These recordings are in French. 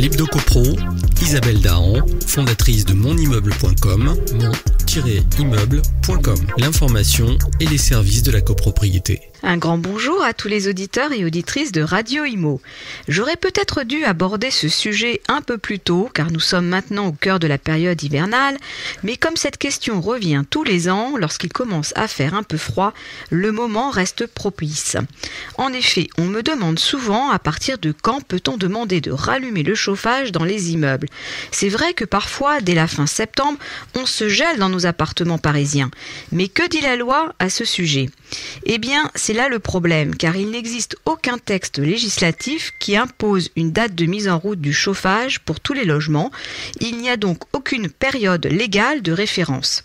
L'Hebdo-Copro, Isabelle Dahan, fondatrice de monimmeuble.com, mon-immeuble.com. L'information et les services de la copropriété. Un grand bonjour à tous les auditeurs et auditrices de Radio Imo. J'aurais peut-être dû aborder ce sujet un peu plus tôt, car nous sommes maintenant au cœur de la période hivernale, mais comme cette question revient tous les ans, lorsqu'il commence à faire un peu froid, le moment reste propice. En effet, on me demande souvent à partir de quand peut-on demander de rallumer le chauffage dans les immeubles. C'est vrai que parfois, dès la fin septembre, on se gèle dans nos appartements parisiens. Mais que dit la loi à ce sujet ? Eh bien, c'est là le problème, car il n'existe aucun texte législatif qui impose une date de mise en route du chauffage pour tous les logements. Il n'y a donc aucune période légale de référence.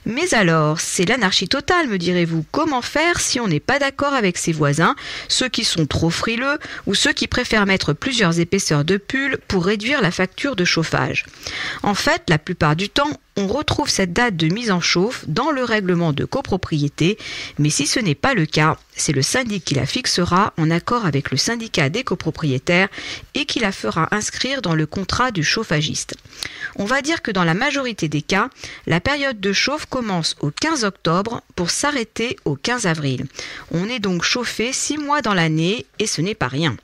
Mais alors, c'est l'anarchie totale, me direz-vous. Comment faire si on n'est pas d'accord avec ses voisins, ceux qui sont trop frileux ou ceux qui préfèrent mettre plusieurs épaisseurs de pull pour réduire la facture de chauffage ? En fait, la plupart du temps, on retrouve cette date de mise en chauffe dans le règlement de copropriété, mais si ce n'est pas le cas, c'est le syndic qui la fixera en accord avec le syndicat des copropriétaires et qui la fera inscrire dans le contrat du chauffagiste. On va dire que dans la majorité des cas, la période de chauffe commence au 15 octobre pour s'arrêter au 15 avril. On est donc chauffé 6 mois dans l'année et ce n'est pas rien.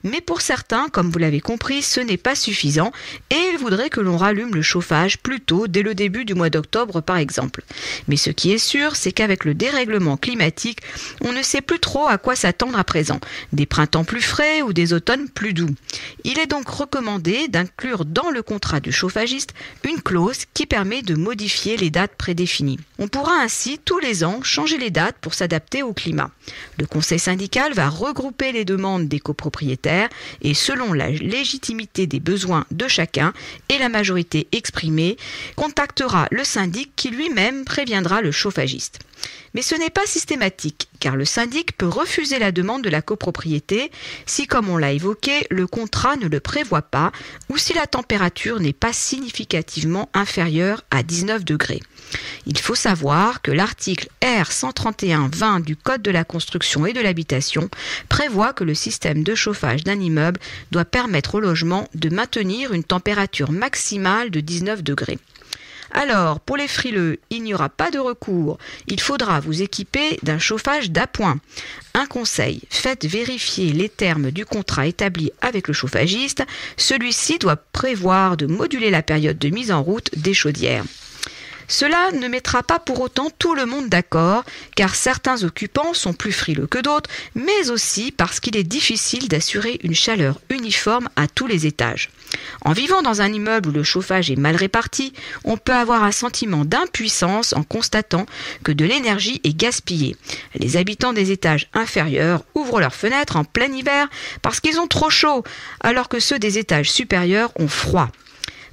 Mais pour certains, comme vous l'avez compris, ce n'est pas suffisant et ils voudraient que l'on rallume le chauffage plus tôt, dès le début du mois d'octobre par exemple. Mais ce qui est sûr, c'est qu'avec le dérèglement climatique, on ne sait plus trop à quoi s'attendre à présent. Des printemps plus frais ou des automnes plus doux. Il est donc recommandé d'inclure dans le contrat du chauffagiste une clause qui permet de modifier les dates prédéfinies. On pourra ainsi tous les ans changer les dates pour s'adapter au climat. Le conseil syndical va regrouper les demandes des copropriétaires et selon la légitimité des besoins de chacun et la majorité exprimée, contactera le syndic qui lui-même préviendra le chauffagiste. Mais ce n'est pas systématique, car le syndic peut refuser la demande de la copropriété si, comme on l'a évoqué, le contrat ne le prévoit pas ou si la température n'est pas significativement inférieure à 19 degrés. Il faut savoir que l'article R131-20 du Code de la construction et de l'habitation prévoit que le système de chauffage d'un immeuble doit permettre au logement de maintenir une température maximale de 19 degrés. Alors, pour les frileux, il n'y aura pas de recours. Il faudra vous équiper d'un chauffage d'appoint. Un conseil, faites vérifier les termes du contrat établi avec le chauffagiste. Celui-ci doit prévoir de moduler la période de mise en route des chaudières. Cela ne mettra pas pour autant tout le monde d'accord, car certains occupants sont plus frileux que d'autres, mais aussi parce qu'il est difficile d'assurer une chaleur uniforme à tous les étages. En vivant dans un immeuble où le chauffage est mal réparti, on peut avoir un sentiment d'impuissance en constatant que de l'énergie est gaspillée. Les habitants des étages inférieurs ouvrent leurs fenêtres en plein hiver parce qu'ils ont trop chaud, alors que ceux des étages supérieurs ont froid.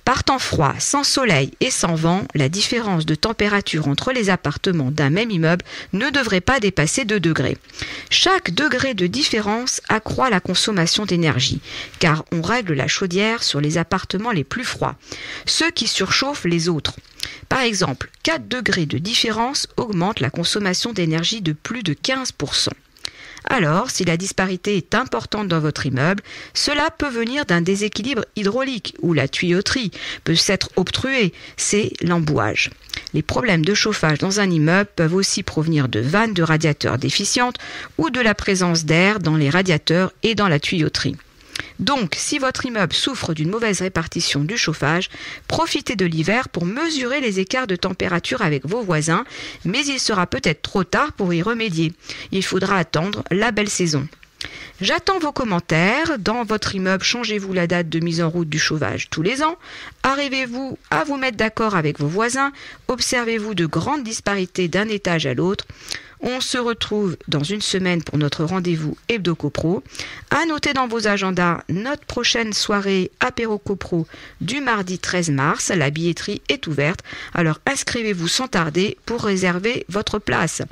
Par temps froid, sans soleil et sans vent, la différence de température entre les appartements d'un même immeuble ne devrait pas dépasser 2 degrés. Chaque degré de différence accroît la consommation d'énergie, car on règle la chaudière sur les appartements les plus froids, ceux qui surchauffent les autres. Par exemple, 4 degrés de différence augmentent la consommation d'énergie de plus de 15%. Alors, si la disparité est importante dans votre immeuble, cela peut venir d'un déséquilibre hydraulique ou la tuyauterie peut s'être obstruée, c'est l'embouage. Les problèmes de chauffage dans un immeuble peuvent aussi provenir de vannes de radiateurs déficientes ou de la présence d'air dans les radiateurs et dans la tuyauterie. Donc, si votre immeuble souffre d'une mauvaise répartition du chauffage, profitez de l'hiver pour mesurer les écarts de température avec vos voisins, mais il sera peut-être trop tard pour y remédier. Il faudra attendre la belle saison. J'attends vos commentaires. Dans votre immeuble, changez-vous la date de mise en route du chauffage tous les ans? Arrivez-vous à vous mettre d'accord avec vos voisins? Observez-vous de grandes disparités d'un étage à l'autre? On se retrouve dans une semaine pour notre rendez-vous Hebdo-Copro. À noter dans vos agendas notre prochaine soirée apéro-copro du mardi 13 mars. La billetterie est ouverte, alors inscrivez-vous sans tarder pour réserver votre place.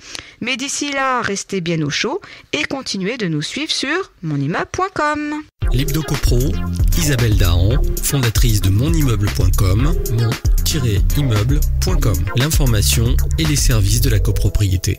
Mais d'ici là, restez bien au chaud et continuez de nous suivre sur monimmeuble.com. L'Hebdo-Copro, Isabelle Dahan, fondatrice de monimmeuble.com, mon-immeuble.com. L'information et les services de la copropriété.